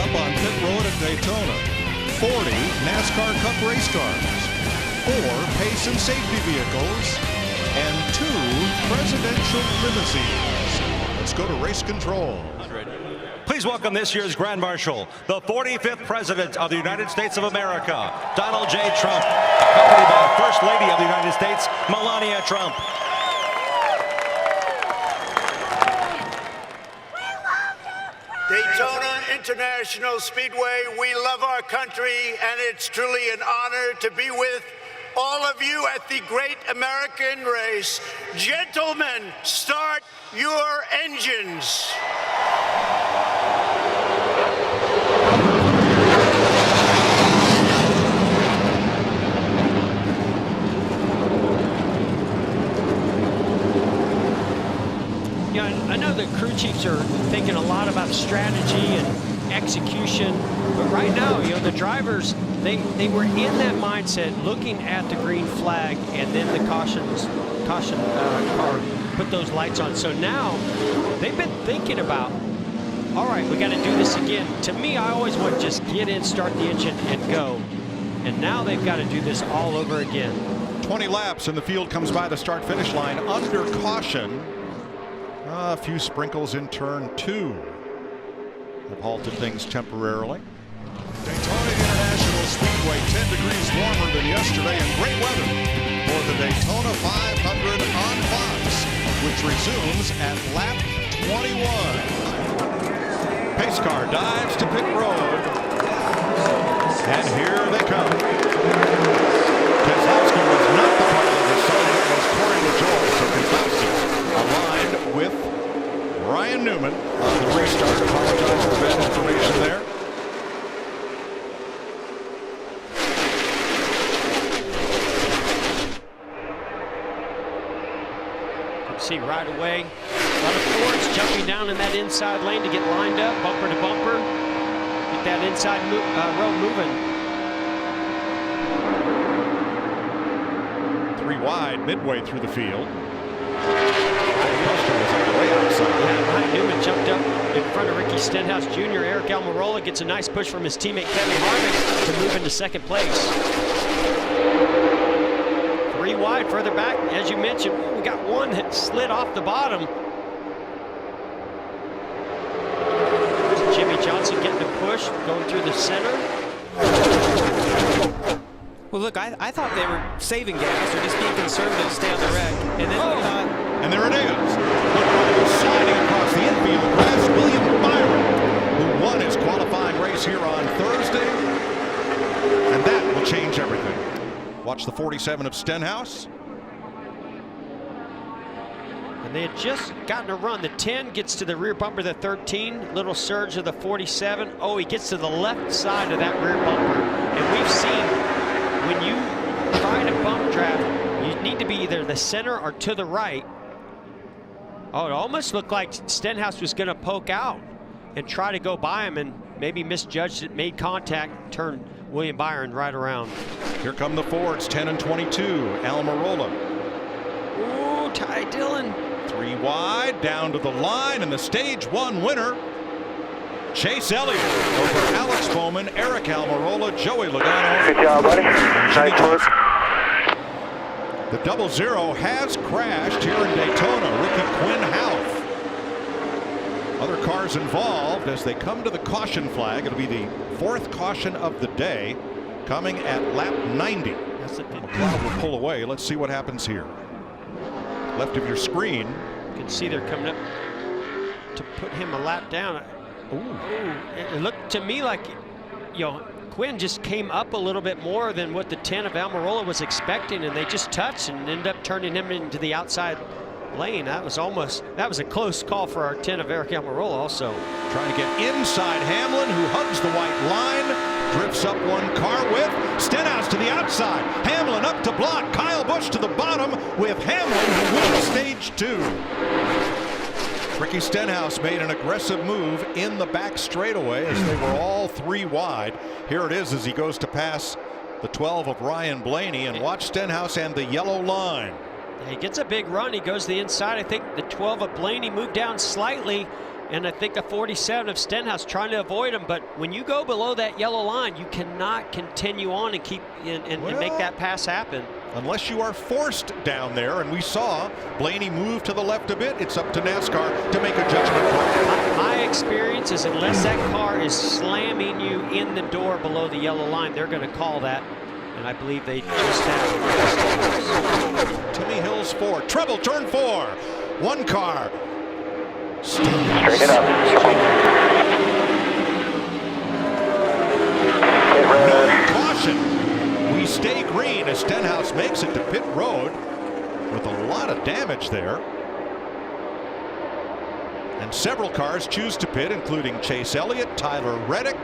up on pit road at Daytona. 40 NASCAR Cup race cars, 4 pace and safety vehicles, and 2 presidential limousines. Let's go to race control. Please welcome this year's Grand Marshal, the 45th President of the United States of America, Donald J. Trump, accompanied by First Lady of the United States, Melania Trump. Daytona International Speedway, we love our country, and it's truly an honor to be with all of you at the great American race. Gentlemen, start your engines. Yeah, I know the crew chiefs are thinking a lot about strategy and execution, but right now, the drivers, they were in that mindset, looking at the green flag, and then the caution car put those lights on. So now they've been thinking about, all right, we got to do this again. To me, I always want to just get in, start the engine, and go. And now they've got to do this all over again. 20 laps and the field comes by the start-finish line under caution. A few sprinkles in turn 2 have halted things temporarily. Daytona International Speedway, 10 degrees warmer than yesterday and great weather for the Daytona 500 on Fox, which resumes at lap 21. Pace car dives to pit road, and here they come. Keselowski was not the part of the side, it was Corey LaJoie, so Keselowski aligned with Ryan Newman on the restart. Apologize for bad information there. You can see right away, a lot of Fords jumping down in that inside lane to get lined up, bumper to bumper, get that inside row moving. 3 wide midway through the field. Ryan Newman jumped up in front of Ricky Stenhouse Jr. Eric Almirola gets a nice push from his teammate Kevin Harvick to move into second place. 3 wide further back, as you mentioned, we got one that slid off the bottom. Jimmy Johnson getting the push, going through the center. Well, look, I thought they were saving gas or just being conservative to stay on the wreck. And then and there it is. Sliding across the infield, grabs William Byron, who won his qualifying race here on Thursday. And that will change everything. Watch the 47 of Stenhouse. And they had just gotten a run. The 10 gets to the rear bumper, the 13, little surge of the 47. Oh, he gets to the left side of that rear bumper. And we've seen when you try to bump draft, you need to be either the center or to the right. Oh, it almost looked like Stenhouse was going to poke out and try to go by him and maybe misjudged it, made contact, turned William Byron right around. Here come the Fords, 10 and 22, Almirola. Ooh, Ty Dillon. 3 wide, down to the line, and the stage 1 winner, Chase Elliott over Alex Bowman, Eric Almirola, Joey Logano. Good job, buddy. Nice work. The 00 has crashed here in Daytona. Ricky Quinn Houff. Other cars involved as they come to the caution flag. It'll be the 4th caution of the day, coming at lap 90. McLeod will pull away. Let's see what happens here. Left of your screen. You can see they're coming up to put him a lap down. Ooh. It looked to me like, Quinn just came up a little bit more than what the 10 of Almirola was expecting, and they just touched and ended up turning him into the outside lane. That was a close call for our 10 of Eric Almirola also. Trying to get inside Hamlin, who hugs the white line, drifts up one car with Stenhouse to the outside. Hamlin up to block. Kyle Busch to the bottom with Hamlin, who wins stage 2. Ricky Stenhouse made an aggressive move in the back straightaway as they were all 3 wide. Here it is as he goes to pass the 12 of Ryan Blaney, and watch Stenhouse and the yellow line. He gets a big run. He goes to the inside. I think the 12 of Blaney moved down slightly, and I think the 47 of Stenhouse trying to avoid him. But when you go below that yellow line, you cannot continue on and keep and make that pass happen. Unless you are forced down there, and we saw Blaney move to the left a bit. It's up to NASCAR to make a judgment call. My experience is unless that car is slamming you in the door below the yellow line, they're going to call that. And I believe they just have. Timmy Hill's 4. Treble turn 4. One car. Straighten up. No caution. We stay green as Stenhouse makes it to pit road with a lot of damage there. And several cars choose to pit, including Chase Elliott, Tyler Reddick.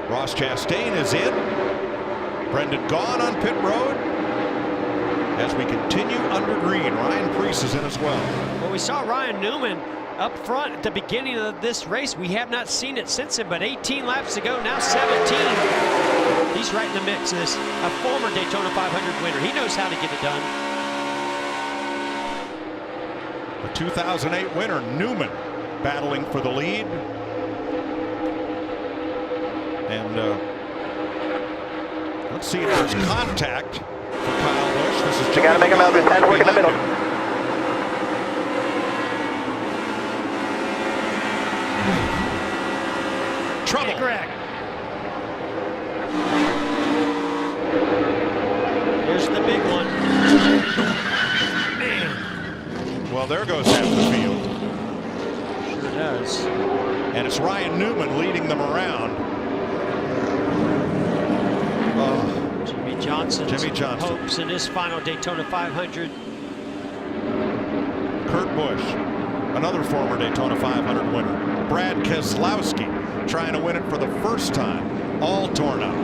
Ross Chastain is in. Brendan Gaughan on pit road. As we continue under green, Ryan Preece is in as well. Well, we saw Ryan Newman up front at the beginning of this race. We have not seen it since then, but 18 laps to go, now 17. He's right in the mix of this, a former Daytona 500 winner. He knows how to get it done. The 2008 winner, Newman, battling for the lead. And let's see if there's contact for Kyle Busch. This is You gotta make him out. There's 10 work in the middle. Trouble. Correct. Here's the big one. Man. Well, there goes half the field. Sure does. And it's Ryan Newman leading them around. Jimmy Johnson's Johnson. hopes in his final Daytona 500. Kurt Busch, another former Daytona 500 winner. Brad Keselowski trying to win it for the first time, all torn up.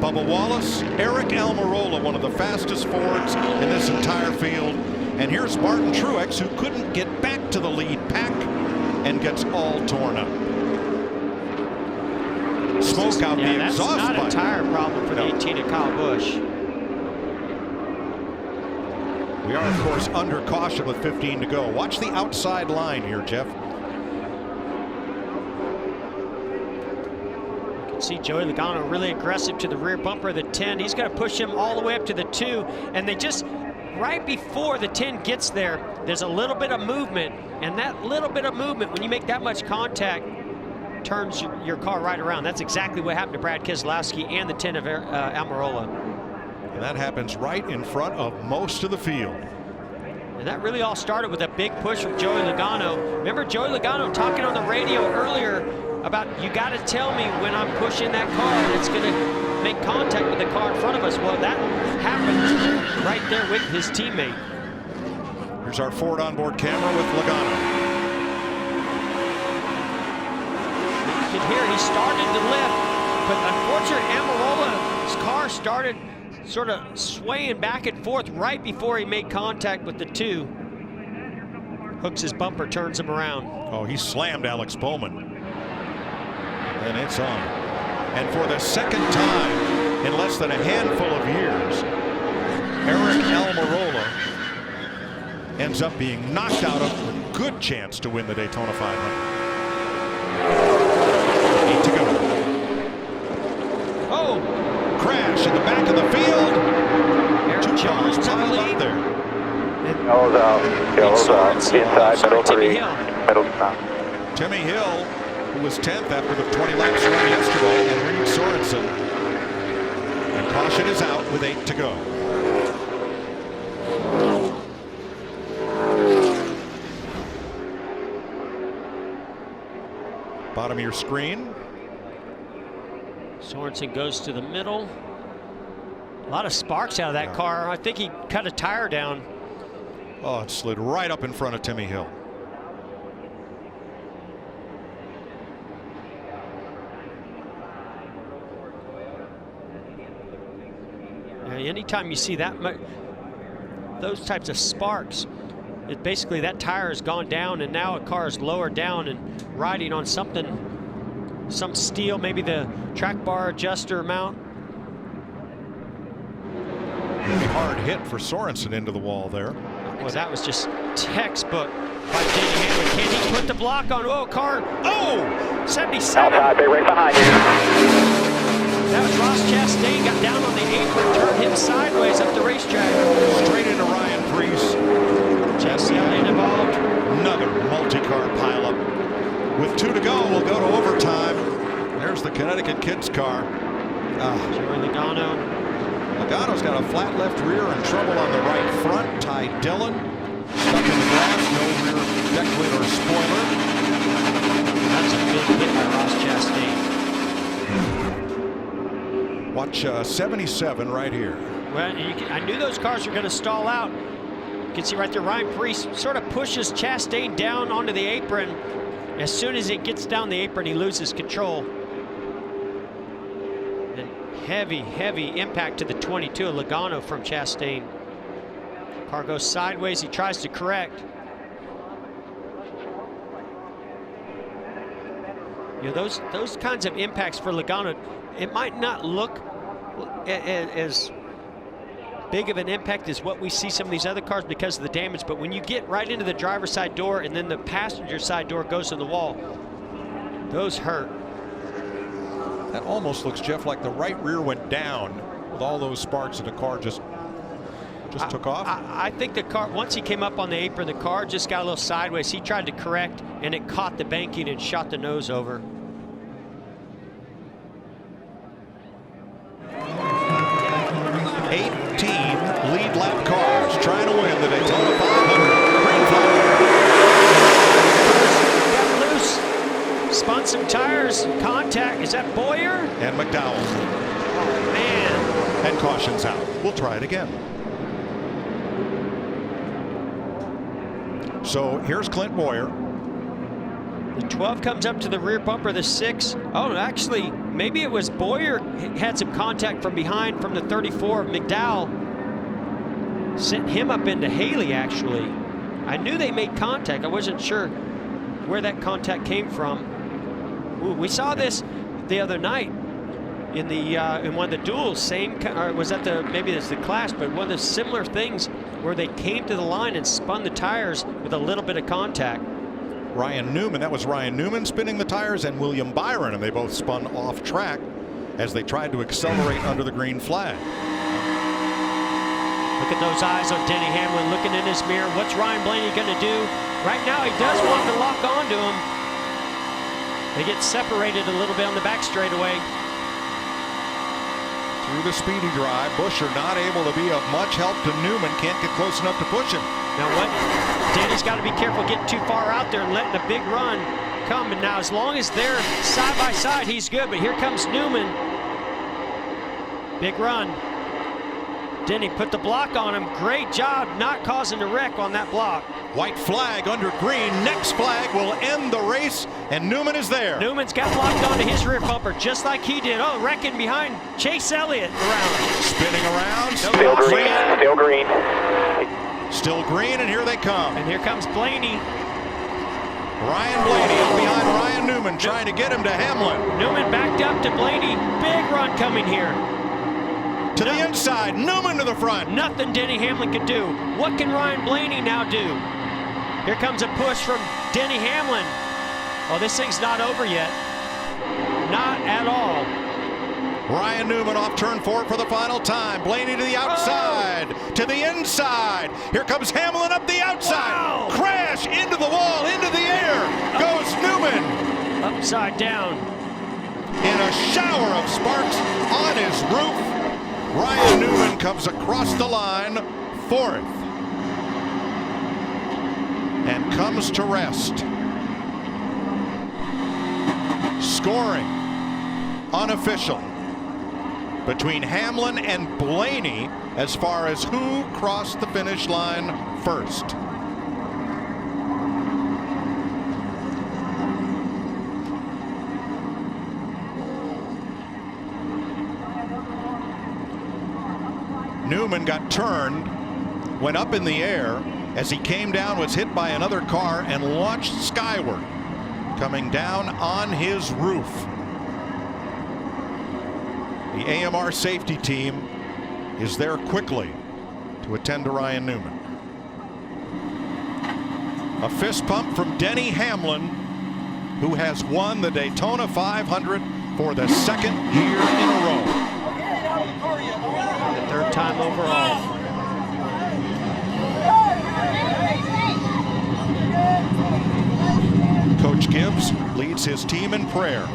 Bubba Wallace, Eric Almirola, one of the fastest Fords in this entire field. And here's Martin Truex, who couldn't get back to the lead pack and gets all torn up. Smoke out the exhaust pipe. That's not a tire problem for the 18 of Kyle Busch. We are, of course, under caution with 15 to go. Watch the outside line here, Jeff. You can see Joey Logano really aggressive to the rear bumper of the 10. He's going to push him all the way up to the 2. And they just, right before the 10 gets there, there's a little bit of movement. And that little bit of movement, when you make that much contact, turns your car right around. That's exactly what happened to Brad Keselowski and the 10 of Almirola. And that happens right in front of most of the field. And that really all started with a big push from Joey Logano. Remember Joey Logano talking on the radio earlier about, you got to tell me when I'm pushing that car and it's going to make contact with the car in front of us. Well, that happened right there with his teammate. Here's our Ford onboard camera with Logano. You can hear he started to lift, but unfortunately Almirola's car started sort of swaying back and forth right before he made contact with the 2. Hooks his bumper, turns him around. Oh, he slammed Alex Bowman. And it's on. And for the second time in less than a handful of years, Eric Almirola ends up being knocked out of a good chance to win the Daytona 500. 8 to go. Oh! Crash in the back of the field. Eric 2 Jones cars piled lead. up there. Yellow's out. Yellow's out. Inside, middle 3. Middle stop. Timmy Hill, who was 10th after the 20 laps run yesterday, and Reed Sorensen. And caution is out with 8 to go. Bottom of your screen. Sorensen goes to the middle. A lot of sparks out of that car. I think he cut a tire down. Oh, it slid right up in front of Timmy Hill. Anytime you see that those types of sparks, it basically that tire has gone down and now a car is lower down and riding on something, some steel, maybe the track bar adjuster mount. Hard hit for Sorensen into the wall there. Well, that was just textbook by Denny Hamlin. Can he put the block on? Oh, car. Oh, 77. Outside, they're right behind you. That was Ross Chastain. Got down on the apron, turned him sideways up the racetrack. Straight into Ryan Preece. Jesse Elliott involved. Another multi-car pileup. With 2 to go, we'll go to overtime. There's the Connecticut kids car. Joey Logano. Logano's got a flat left rear and trouble on the right front. Ty Dillon stuck in the grass, no rear deck lid or spoiler. That's a big hit by Ross Chastain. Watch 77 right here. Well, I knew those cars were going to stall out. You can see right there, Ryan Preece sort of pushes Chastain down onto the apron. As soon as it gets down the apron, he loses control. And heavy impact to the 22 of Logano from Chastain. Car goes sideways, he tries to correct. You know, those kinds of impacts for Logano, it might not look as big of an impact as what we see some of these other cars because of the damage, but when you get right into the driver's side door and then the passenger side door goes to the wall, those hurt. That almost looks, Jeff, like the right rear went down with all those sparks and the car just took off. I think the car, once he came up on the apron, the car just got a little sideways. He tried to correct and it caught the banking and shot the nose over. Lead lap cars trying to win the Daytona 500. Green flag. Got loose, spun some tires, contact. Is that Boyer? And McDowell. Oh, man. And caution's out. We'll try it again. So here's Clint Boyer. The 12 comes up to the rear bumper, the 6. Oh, actually, maybe it was Boyer had some contact from behind from the 34 of McDowell. Sent him up into Haley, actually. I knew they made contact. I wasn't sure where that contact came from. Ooh, we saw this the other night in the in one of the duels. Or was that maybe it's the Clash, but one of the similar things where they came to the line and spun the tires with a little bit of contact. Ryan Newman, that was Ryan Newman spinning the tires, and William Byron, and they both spun off track as they tried to accelerate under the green flag. Look at those eyes on Denny Hamlin looking in his mirror. What's Ryan Blaney going to do? Right now, he does want to lock onto him. They get separated a little bit on the back straightaway. Through the speedy drive, Buescher not able to be of much help to Newman. Can't get close enough to push him. Now what? Denny's got to be careful getting too far out there and letting a big run come. And now as long as they're side by side, he's good. But here comes Newman. Big run. Denny put the block on him. Great job not causing a wreck on that block. White flag under green. Next flag will end the race, and Newman is there. Newman's got locked onto his rear bumper just like he did. Oh, wrecking behind Chase Elliott around. Spinning around. Still green. Still green. Still green, and here they come. And here comes Blaney. Ryan Blaney up behind Ryan Newman, trying to get him to Hamlin. Newman backed up to Blaney. Big run coming here. To the inside, Newman to the front. Nothing Denny Hamlin could do. What can Ryan Blaney now do? Here comes a push from Denny Hamlin. Oh, this thing's not over yet. Not at all. Ryan Newman off turn 4 for the final time. Blaney to the outside, to the inside. Here comes Hamlin up the outside. Wow. Crash into the wall, into the air. Goes Newman. Upside down. In a shower of sparks on his roof. Ryan Newman comes across the line, 4th. And comes to rest. Scoring unofficial between Hamlin and Blaney as far as who crossed the finish line first. Newman got turned, went up in the air. As he came down, was hit by another car and launched skyward, coming down on his roof. The AMR safety team is there quickly to attend to Ryan Newman. A fist pump from Denny Hamlin, who has won the Daytona 500 for the second year in a row. The third time overall. Coach Gibbs leads his team in prayer.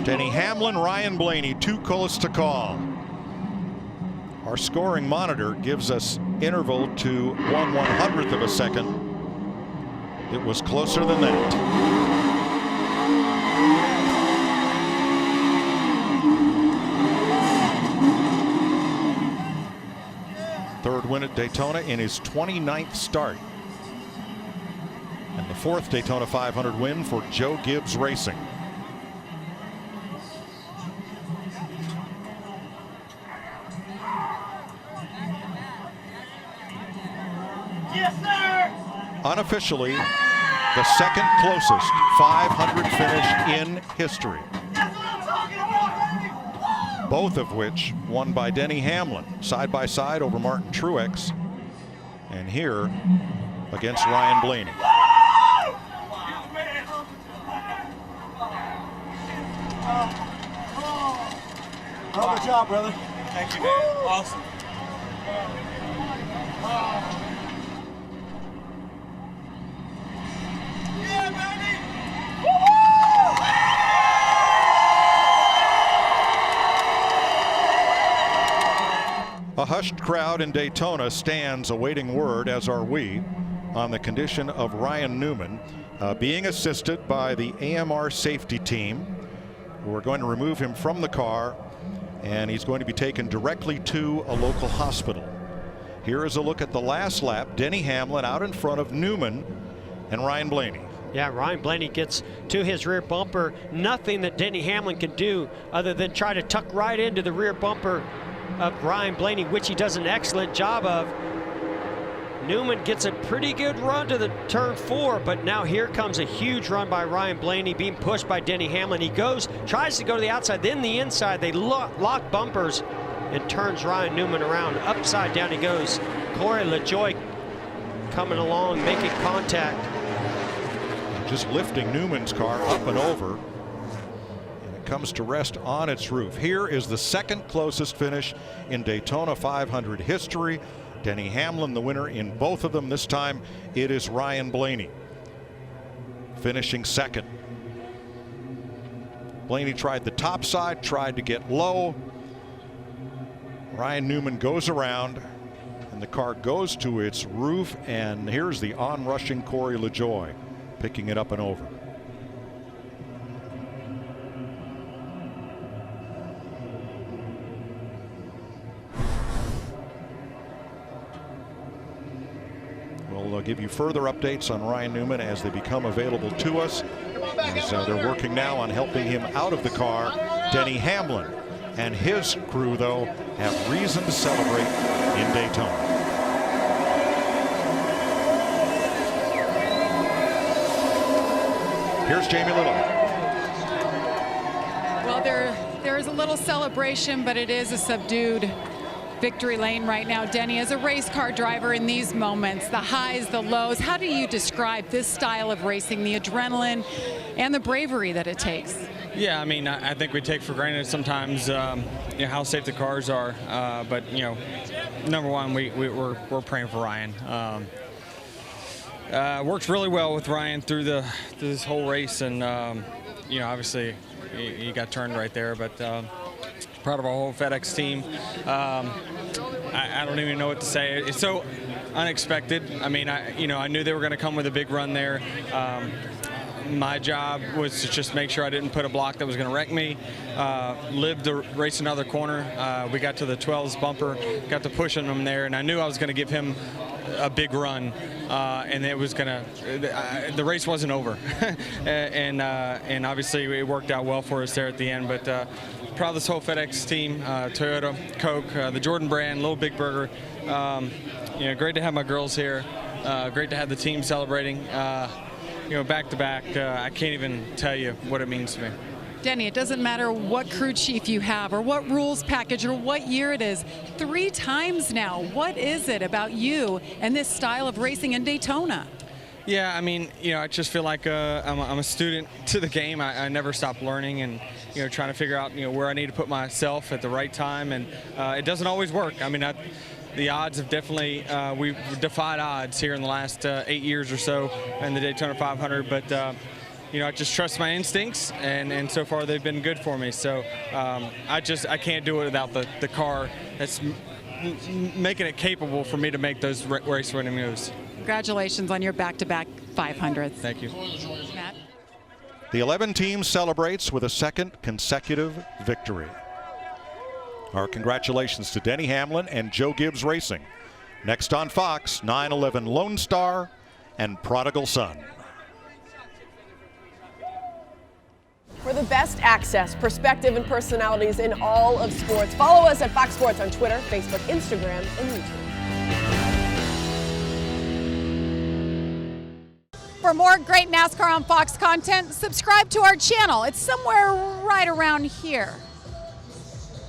Denny Hamlin, Ryan Blaney, 2 close to call. Our scoring monitor gives us interval to 1/100th of a second. It was closer than that. Third win at Daytona in his 29th start. And the 4th Daytona 500 win for Joe Gibbs Racing. Yes, sir! Unofficially, the second closest 500 finish in history. That's what I'm talking about, baby! Both of which won by Denny Hamlin, side by side over Martin Truex, and here against Ryan Blaney. Good job, brother. Thank you, man. Awesome. Yeah, baby! A hushed crowd in Daytona stands awaiting word, as are we, on the condition of Ryan Newman being assisted by the AMR safety team, who are going to remove him from the car, and he's going to be taken directly to a local hospital. Here is a look at the last lap. Denny Hamlin out in front of Newman and Ryan Blaney. Yeah, Ryan Blaney gets to his rear bumper. Nothing that Denny Hamlin can do other than try to tuck right into the rear bumper of Ryan Blaney, which he does an excellent job of. Newman gets a pretty good run to the turn 4, but now here comes a huge run by Ryan Blaney, being pushed by Denny Hamlin. He tries to go to the outside, then the inside. They lock bumpers and turns Ryan Newman around. Upside down he goes. Corey LaJoie coming along, making contact. Just lifting Newman's car up and over, and it comes to rest on its roof. Here is the second closest finish in Daytona 500 history. Denny Hamlin the winner in both of them. This time it is Ryan Blaney finishing second. Blaney tried the top side, tried to get low. Ryan Newman goes around and the car goes to its roof, and here's the onrushing Corey LaJoie picking it up and over. We'll give you further updates on Ryan Newman as they become available to us, as they're working now on helping him out of the car. Denny Hamlin and his crew, though, have reason to celebrate in Daytona. Here's Jamie Little. Well, there is a little celebration, but it is a subdued victory lane right now. Denny, as a race car driver in these moments, the highs, the lows, how do you describe this style of racing, the adrenaline and the bravery that it takes? Yeah, I mean, I think we take for granted sometimes how safe the cars are, but number one, we're praying for Ryan. Worked really well with Ryan through this whole race, and obviously he got turned right there, but proud of our whole FedEx team. I don't even know what to say. It's so unexpected. I mean, I knew they were going to come with a big run there. My job was to just make sure I didn't put a block that was going to wreck me. Lived to race another corner. We got to the 12s bumper, got to pushing him there, and I knew I was going to give him a big run, and it was going to. The race wasn't over, and obviously it worked out well for us there at the end. But proud of this whole FedEx team, Toyota, Coke, the Jordan brand, Little Big Burger. Great to have my girls here. Great to have the team celebrating. back-to-back, I can't even tell you what it means to me. Denny, it doesn't matter what crew chief you have or what rules package or what year it is. 3 times now. What is it about you and this style of racing in Daytona? Yeah, I mean, I just feel like I'm a student to the game. I never stop learning and, trying to figure out, where I need to put myself at the right time. And it doesn't always work. I mean, the odds have definitely, we've defied odds here in the last 8 years or so in the Daytona 500. But, I just trust my instincts, and so far they've been good for me. So I can't do it without the car that's making it capable for me to make those race-winning moves. Congratulations on your back-to-back 500s. Thank you. Matt? The 11 team celebrates with a second consecutive victory. Our congratulations to Denny Hamlin and Joe Gibbs Racing. Next on Fox, 9/11 Lone Star and Prodigal Son. For the best access, perspective, and personalities in all of sports, follow us at Fox Sports on Twitter, Facebook, Instagram, and YouTube. For more great NASCAR on Fox content, subscribe to our channel. It's somewhere right around here.